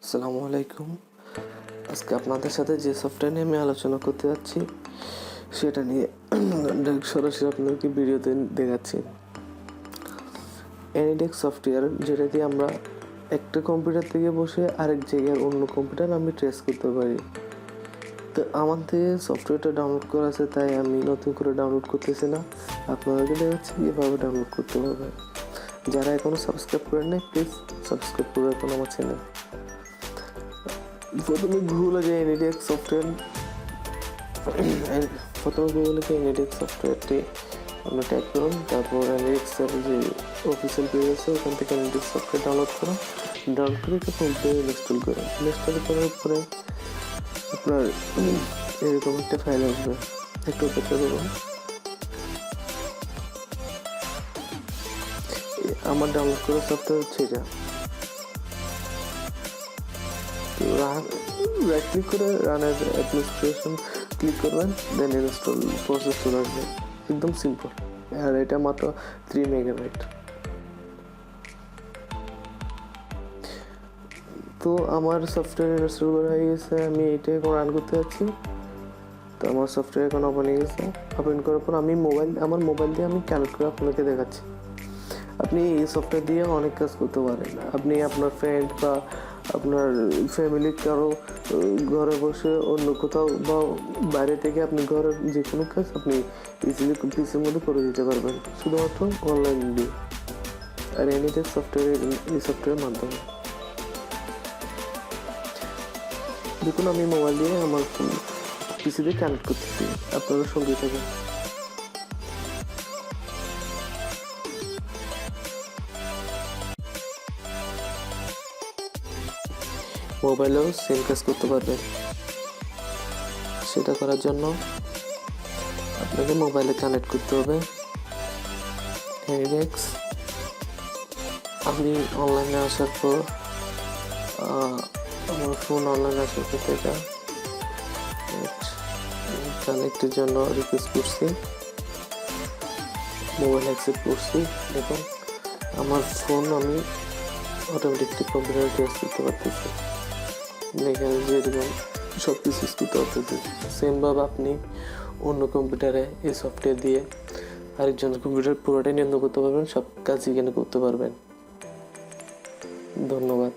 আসসালামু আলাইকুম। আজকে আপনাদের সাথে যে সফটওয়্যার নিয়ে আমি আলোচনা করতে যাচ্ছি সেটা নিয়ে সরাসরি আপনাদেরকে ভিডিওতে দেখাচ্ছি। এনিডেক্স সফটওয়্যার, যেটা দিয়ে আমরা একটা কম্পিউটার থেকে বসে আরেক জায়গায় অন্য কম্পিউটার আমি ট্রেস করতে পারি। তো আমার থেকে সফটওয়্যারটা ডাউনলোড করা আছে, তাই আমি নতুন করে ডাউনলোড করতেছি না, আপনাদেরকে দেখাচ্ছি কীভাবে ডাউনলোড করতে হবে। যারা এখনও সাবস্ক্রাইব করেন নাই, প্লিজ সাবস্ক্রাইব করে রাখুন আমার চ্যানেল। প্রথমে গুগলে যে এনিডেক্স সফটওয়্যারটি আমরা টাইপ করুন, তারপর এনিডেক্সের যে অফিসিয়াল পেজ আছে ওখান থেকে এনিডেক্স সফটওয়্যার ডাউনলোড করুন। ডাউনলোড করে একটা কম্পিউটারে ইনস্টল করুন। ইনস্টল করার পরে আপনার এরকম একটা ফাইল আসবে, একটু অপেক্ষা করুন। আমার ডাউনলোড করা সফটওয়্যার হচ্ছে এটা। রাইট ক্লিক করে রান অ্যাজ অ্যাডমিনিস্ট্রেশন ক্লিক করবেন, দেন ইনস্টল প্রসেস চলে আসবে। একদম সিম্পল, আর এটা মাত্র 3 মেগাবাইট। তো আমার সফটওয়্যার ইনস্টল করা হয়ে গেছে, আমি এটা এখন রান করতে যাচ্ছি। তো আমার সফটওয়্যার এখন ওপেন হয়ে গেছে। ওপেন করার পর আমি আমার মোবাইল দিয়ে আমি কানেক্ট করে আপনাকে দেখাচ্ছি। আপনি এই সফটওয়্যার দিয়ে অনেক কাজ করতে পারেন। আপনি আপনার ফ্রেন্ড বা আপনার ফ্যামিলির কারো ঘরে বসে অন্য কোথাও বা বাইরে থেকে আপনি ঘরের যে কোনো কাজ আপনি ইজিলি পিসির মধ্যে করে দিতে পারবেন, শুধুমাত্র অনলাইন দিয়ে। আর এনিডেক্স সফটওয়্যার, এই সফটওয়্যারের মাধ্যমে দেখুন আমি মোবাইল দিয়ে আমার পিসি দিয়ে কানেক্ট করতেছি, আপনারা সঙ্গে থাকেন। মোবাইলেও সেম কাজ করতে পারবেন। সেটা করার জন্য আপনাকে মোবাইলে কানেক্ট করতে হবে এনিডেক্স। আমি অনলাইনে আসার পর আমার ফোন অনলাইনে আসার পর এটা কানেক্টের জন্য রিকোয়েস্ট করছি, মোবাইল অ্যাকসেপ্ট করছি। দেখুন আমার ফোন আমি অটোমেটিকলি কম্পিউটারে ট্রেস করতে পারতেছি। এখানে যেরকম সব কিছু ইউজ করতে পারতেছি। সেমভাবে আপনি অন্য কম্পিউটারে এই সফটওয়্যার দিয়ে আরেকজনের কম্পিউটার পুরোটাই নিয়ন্ত্রণ করতে পারবেন, সব কাজ এখানে করতে পারবেন। ধন্যবাদ।